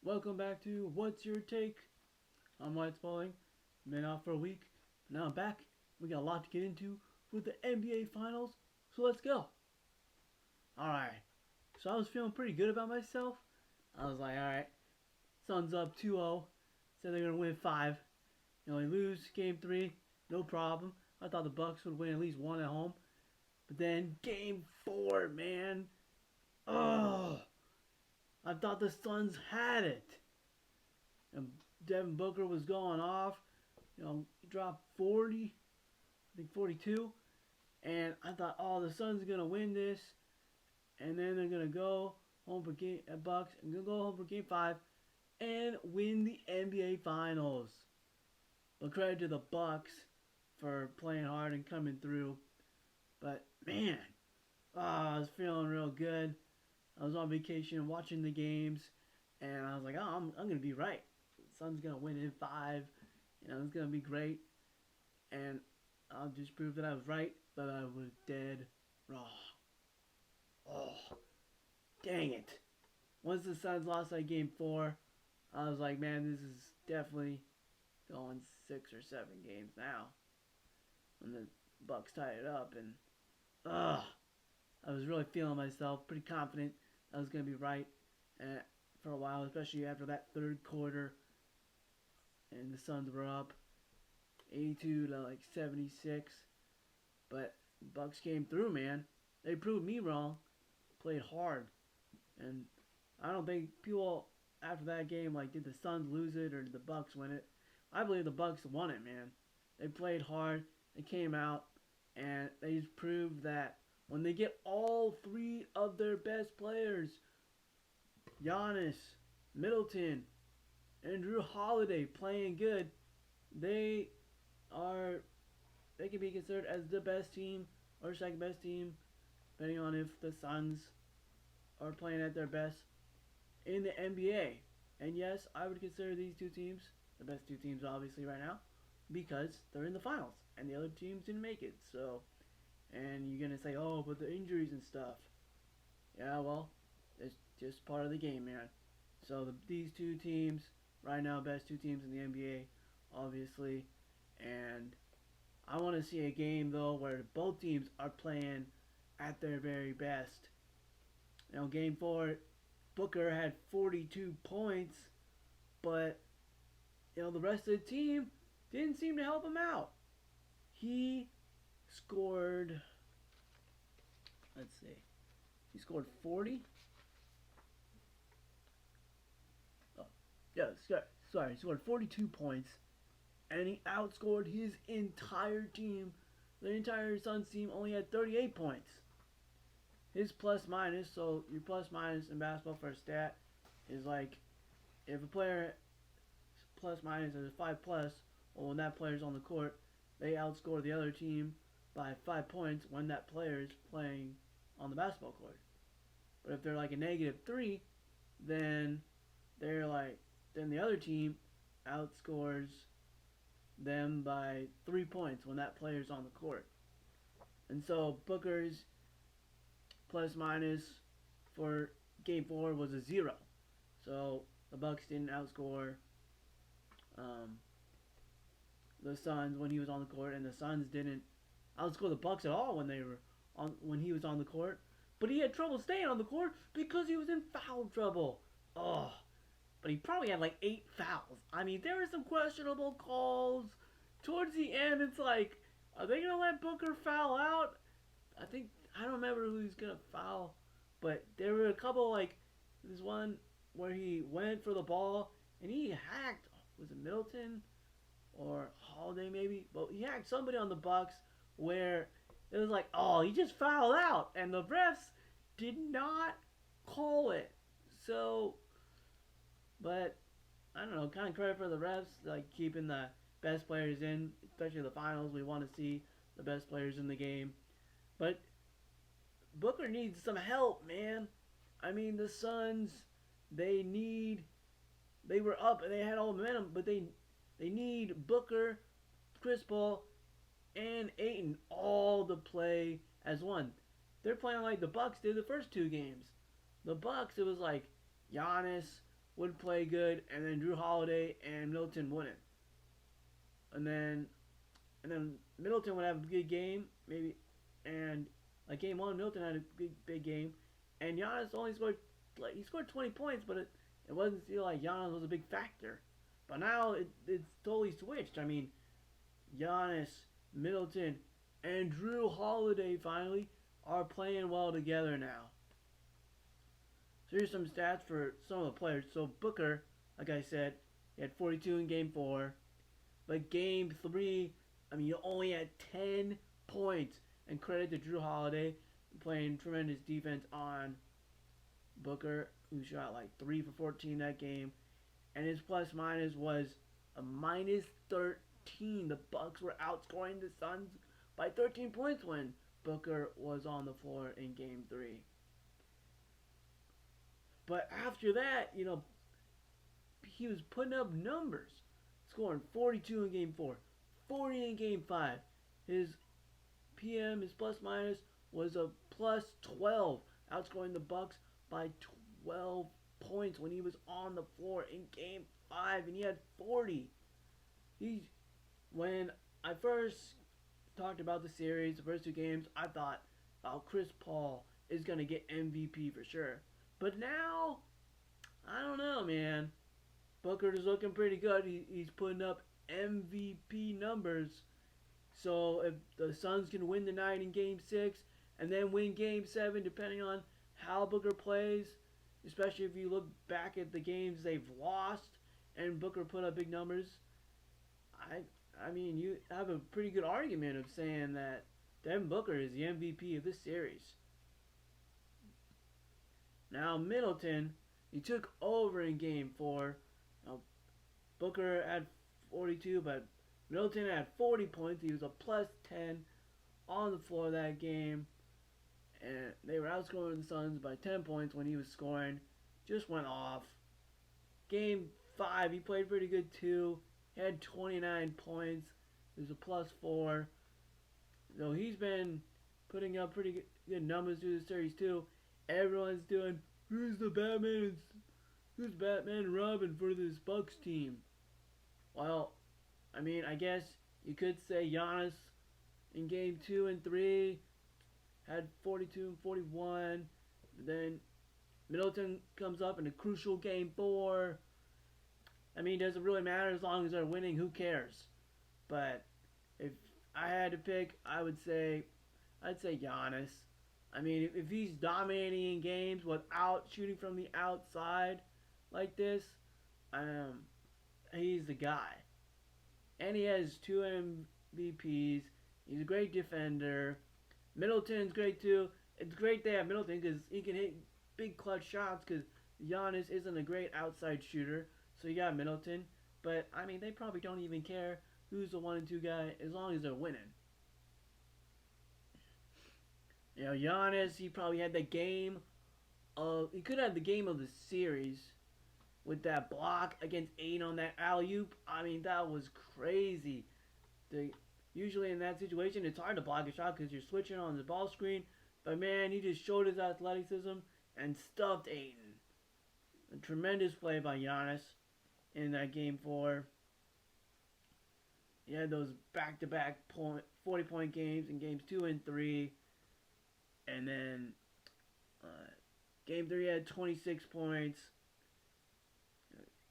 Welcome back to What's Your Take? I'm WYT. Been out for a week. Now I'm back. We got a lot to get into with the NBA Finals, so let's go. Alright, so I was feeling pretty good about myself. I was like, alright, Suns up 2-0. Said they're going to win 5. They lose game 3, no problem. I thought the Bucks would win at least 1 at home. But then game 4, man. Oh, I thought the Suns had it. And Devin Booker was going off. He dropped 40, I think 42. And I thought, oh, the Suns are going to win this. And then they're going to go home for Bucks and going to go home for game 5 and win the NBA Finals. But credit to the Bucks for playing hard and coming through. But, man, I was feeling real good. I was on vacation watching the games, and I was like, oh, I'm going to be right. The Suns going to win in 5. It's going to be great. And I'll just prove that I was right, but I was dead wrong. Oh, dang it. Once the Suns lost that game 4, I was like, man, this is definitely going 6 or 7 games now. When the Bucks tied it up, and I was really feeling myself, pretty confident I was going to be right for a while, especially after that third quarter. And the Suns were up 82 to 76. But Bucks came through, man. They proved me wrong. Played hard. And I don't think people after that game did the Suns lose it or did the Bucks win it. I believe the Bucks won it, man. They played hard. They came out and they just proved that when they get all 3 of their best players, Giannis, Middleton, and Drew Holiday playing good, they can be considered as the best team or second best team, depending on if the Suns are playing at their best in the NBA. And yes, I would consider these 2 teams the best 2 teams obviously right now because they're in the finals and the other teams didn't make it. So, and you're going to say, oh, but the injuries and stuff. Yeah, well, it's just part of the game, man. So these 2 teams right now, best 2 teams in the NBA, obviously. And I want to see a game, though, where both teams are playing at their very best. Game 4, Booker had 42 points, but, the rest of the team didn't seem to help him out. He scored, let's see, he scored 40. Oh, yeah, sorry, he scored 42 points, and he outscored his entire team. The entire Suns team only had 38 points. His plus minus, so your plus minus in basketball for a stat is if a player plus minus is 5 plus, well, when that player's on the court, they outscore the other team by 5 points when that player is playing on the basketball court. But if they're a -3, then then the other team outscores them by 3 points when that player's on the court. And so Booker's plus minus for game 4 was a 0. So the Bucks didn't outscore the Suns when he was on the court, and the Suns didn't outscore the Bucks at all when he was on the court. But he had trouble staying on the court because he was in foul trouble. Oh, but he probably had 8 fouls. I mean, there were some questionable calls towards the end. It's are they gonna let Booker foul out? I don't remember who he's gonna foul, but there were a couple this one where he went for the ball and he hacked. Was it Middleton or Holiday maybe? But he hacked somebody on the Bucks where it was oh, he just fouled out, and the refs did not call it. So, but I don't know, kind of credit for the refs, keeping the best players in, especially the finals. We want to see the best players in the game, but Booker needs some help, man. I mean, the Suns, they were up and they had all the momentum, but they need Booker, Chris Paul, and Ayton all to play as one. They're playing like the Bucks did the first 2 games. The Bucks, it was Giannis, would play good, and then Drew Holiday and Middleton wouldn't. And then Middleton would have a good game, maybe, and like game one, Middleton had a big game, and Giannis only scored he scored 20 points, but it wasn't feel like Giannis was a big factor. But now it's totally switched. I mean, Giannis, Middleton, and Drew Holiday finally are playing well together now. So here's some stats for some of the players. So Booker, like I said, he had 42 in game 4. But game 3, I mean, you only had 10 points. And credit to Drew Holiday playing tremendous defense on Booker, who shot like 3 for 14 that game. And his plus minus was a minus 13. The Bucks were outscoring the Suns by 13 points when Booker was on the floor in game 3. But after that, he was putting up numbers. Scoring 42 in game 4, 40 in game 5. His PM, his plus minus, was a plus 12, outscoring the Bucks by 12 points when he was on the floor in game 5, and he had 40. When I first talked about the series, the first 2 games, I thought, oh, Chris Paul is going to get MVP for sure. But now, I don't know, man. Booker is looking pretty good. He's putting up MVP numbers. So if the Suns can win tonight in Game 6 and then win Game 7, depending on how Booker plays, especially if you look back at the games they've lost and Booker put up big numbers, I mean, you have a pretty good argument of saying that Devin Booker is the MVP of this series. Now Middleton, he took over in Game 4. Now, Booker had 42, but Middleton had 40 points. He was a plus 10 on the floor that game. And they were outscoring the Suns by 10 points when he was scoring. Just went off. Game 5, he played pretty good too. He had 29 points. He was a plus 4. So he's been putting up pretty good numbers through the series too. Everyone's doing, who's Batman and Robin for this Bucks team? Well, I mean, I guess you could say Giannis in game 2 and 3 had 42 and 41. Then Middleton comes up in a crucial game 4. I mean, does it really matter as long as they're winning? Who cares? But if I had to pick, I'd say Giannis. I mean, if he's dominating in games without shooting from the outside like this, he's the guy. And he has 2 MVPs. He's a great defender. Middleton's great too. It's great they have Middleton because he can hit big clutch shots because Giannis isn't a great outside shooter. So you got Middleton. But, I mean, they probably don't even care who's the 1 and 2 guy as long as they're winning. Giannis, he probably had the game he could have the game of the series with that block against Aiden on that alley-oop. I mean, that was crazy. Usually in that situation, it's hard to block a shot because you're switching on the ball screen. But, man, he just showed his athleticism and stuffed Aiden. A tremendous play by Giannis in that game 4. He had those back-to-back 40-point games in games 2 and 3. And then game 3 had 26 points.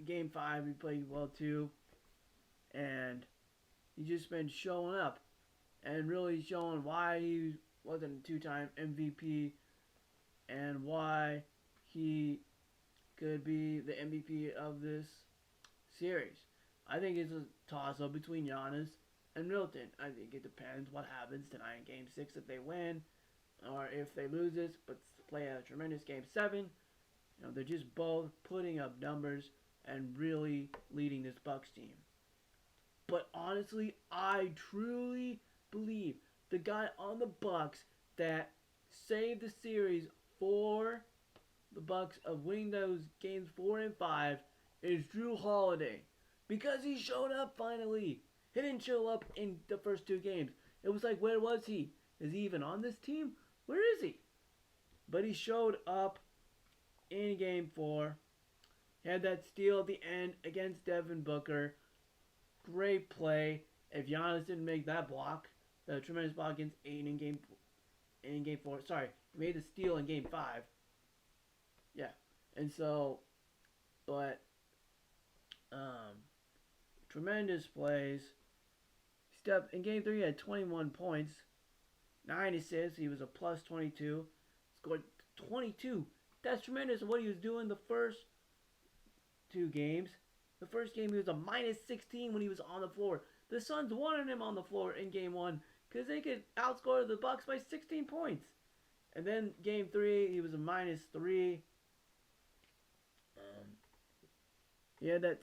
Game 5 he played well too. And he's just been showing up and really showing why he wasn't a 2-time MVP and why he could be the MVP of this series. I think it's a toss-up between Giannis and Middleton. I think it depends what happens tonight in Game 6 if they win. Or if they lose this, but play a tremendous Game 7, they're just both putting up numbers and really leading this Bucks team. But honestly, I truly believe the guy on the Bucks that saved the series for the Bucks of winning those games 4 and 5 is Drew Holiday, because he showed up finally. He didn't show up in the first 2 games. It was like, where was he? Is he even on this team? Where is he? But he showed up in game 4. He had that steal at the end against Devin Booker. Great play. If Giannis didn't make that block, the tremendous block against Aiden in game 4. Sorry, he made the steal in game 5. Yeah, and so, but tremendous plays. Step in game 3, he had 21 points, 9 assists. He was a plus 22. Scored 22. That's tremendous. What he was doing the first 2 games. The first game he was a minus 16 when he was on the floor. The Suns wanted him on the floor in game 1 because they could outscore the Bucks by 16 points. And then game 3 he was a minus 3. He had that.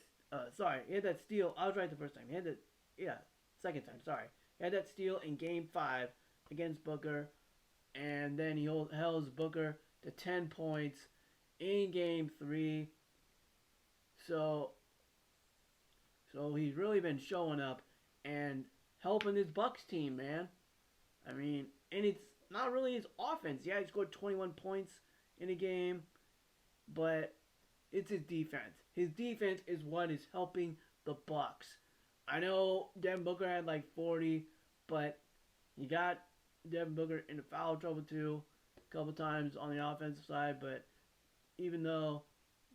He had that steal. I was right the first time. He had that. Yeah, second time. Sorry, he had that steal in game 5 against Booker, and then he held Booker to 10 points in game 3. So he's really been showing up and helping this Bucks team, man. I mean, and it's not really his offense. Yeah, he scored 21 points in a game, but it's his defense. His defense is what is helping the Bucks. I know Devin Booker had like 40, but you got Devin Booker into foul trouble too a couple times on the offensive side. But even though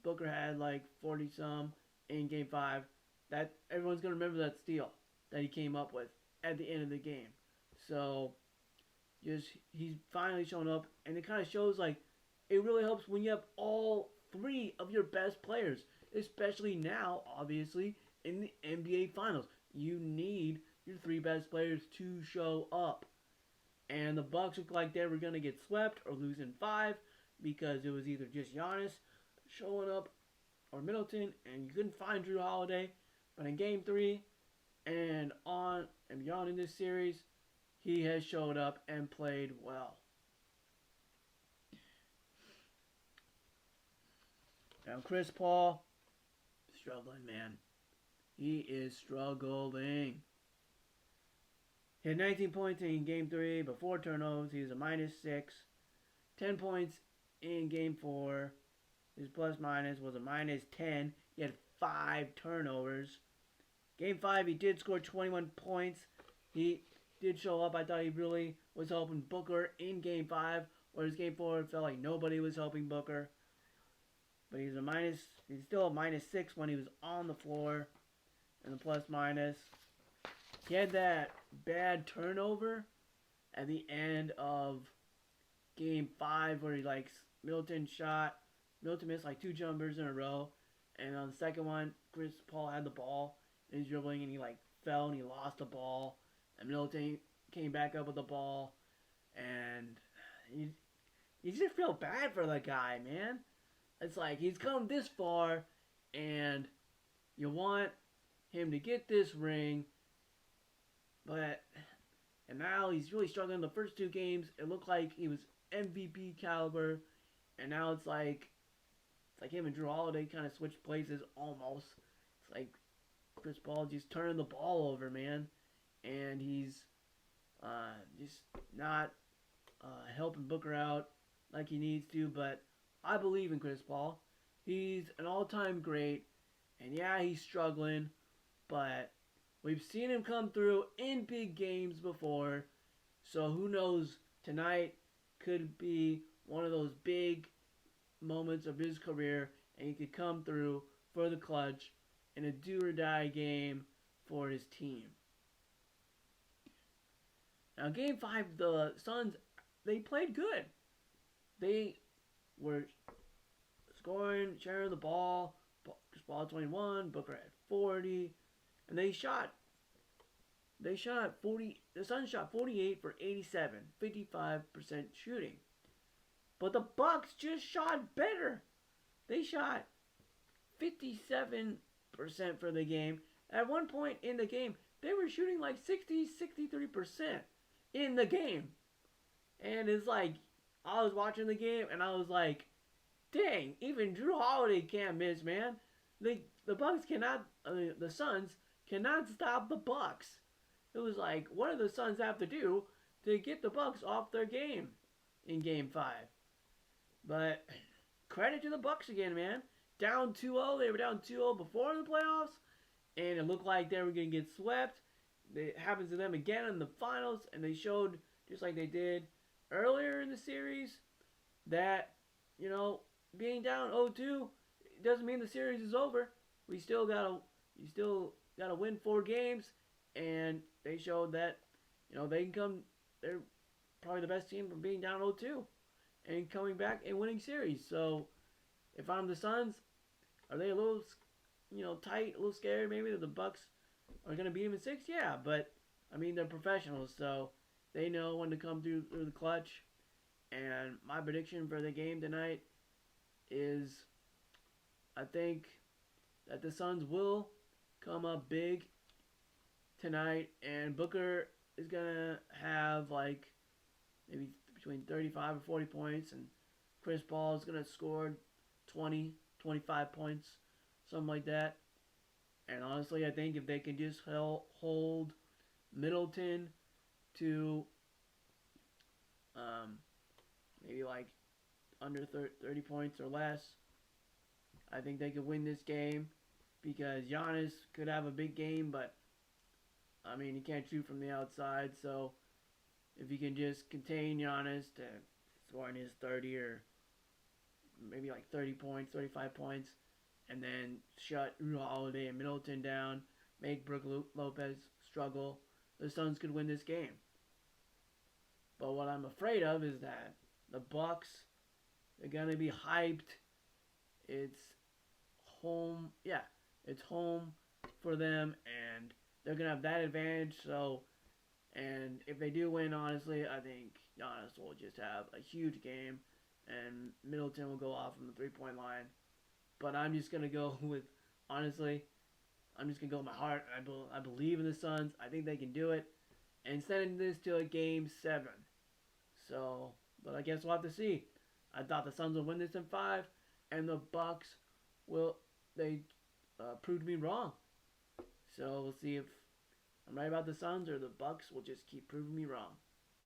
Booker had like 40 some in game 5, that everyone's gonna remember that steal that he came up with at the end of the game. So he's finally shown up, and it kind of shows like it really helps when you have all 3 of your best players, especially now, obviously, in the NBA Finals. You need your 3 best players to show up. And the Bucks looked like they were going to get swept or lose in 5 because it was either just Giannis showing up or Middleton, and you couldn't find Drew Holiday. But in Game 3 and beyond in this series, he has showed up and played well. Now Chris Paul, struggling, man. He is struggling. He had 19 points in Game 3, but 4 turnovers. He was a minus 6. 10 points in Game 4. His plus minus was a minus 10. He had 5 turnovers. Game 5, he did score 21 points. He did show up. I thought he really was helping Booker in Game 5, whereas Game 4 it felt like nobody was helping Booker. But he's still a minus 6 when he was on the floor. And the plus minus. He had that bad turnover at the end of Game 5 where Middleton missed like 2 jumpers in a row. And on the second one, Chris Paul had the ball. And he's dribbling and he fell and he lost the ball. And Middleton came back up with the ball. And you just feel bad for the guy, man. It's like he's come this far, and you want him to get this ring, and now he's really struggling. The first 2 games, it looked like he was MVP caliber, and now it's like him and Drew Holiday kind of switched places almost. It's like Chris Paul just turning the ball over, man, and he's just not helping Booker out like he needs to, but I believe in Chris Paul. He's an all-time great, and yeah, he's struggling, but we've seen him come through in big games before, so who knows, tonight could be one of those big moments of his career, and he could come through for the clutch in a do-or-die game for his team. Now, Game 5, the Suns, they played good. They were scoring, sharing the ball. Chris Paul had 21, Booker had 40, and they shot 40. The Suns shot 48 for 87, 55% shooting. But the Bucks just shot better. They shot 57% for the game. At one point in the game, they were shooting like 63% in the game. And it's like, I was watching the game and I was like, dang, even Drew Holiday can't miss, man. The Bucks cannot, the Suns cannot stop the Bucks. It was like, what do the Suns have to do to get the Bucks off their game in Game 5? But credit to the Bucks again, man. down 2-0. They were down 2-0 before the playoffs, and it looked like they were going to get swept. It happens to them again in the finals, and they showed, just like they did earlier in the series, that, you know, being down 0-2 doesn't mean the series is over. You still gotta win 4 games, and they showed that, they can come. They're probably the best team from being down 0-2 and coming back and winning series. So if I'm the Suns, are they a little, tight, a little scared maybe that the Bucks are gonna beat them in 6? Yeah, but I mean they're professionals, so they know when to come through the clutch. And my prediction for the game tonight is, I think that the Suns will come up big tonight, and Booker is gonna have like maybe between 35 or 40 points, and Chris Paul is gonna score 20, 25 points, something like that. And honestly, I think if they can just hold Middleton to maybe like under 30 points or less, I think they could win this game, because Giannis could have a big game, but I mean he can't shoot from the outside. So if you can just contain Giannis to scoring his 30 or maybe like 30 points, 35 points, and then shut Holiday and Middleton down, make Brook Lopez struggle, the Suns could win this game. But what I'm afraid of is that the Bucks, they're gonna be hyped. It's home, yeah, it's home for them, and they're gonna have that advantage. So, and if they do win, honestly, I think Giannis will just have a huge game, and Middleton will go off from the 3-point line. But I'm just gonna go with, honestly, I'm just gonna go with my heart. I believe in the Suns. I think they can do it, and sending this to a game 7. So, but I guess we'll have to see. I thought the Suns would win this in 5, and the Bucks they proved me wrong. So we'll see if I'm right about the Suns, or the Bucks will just keep proving me wrong.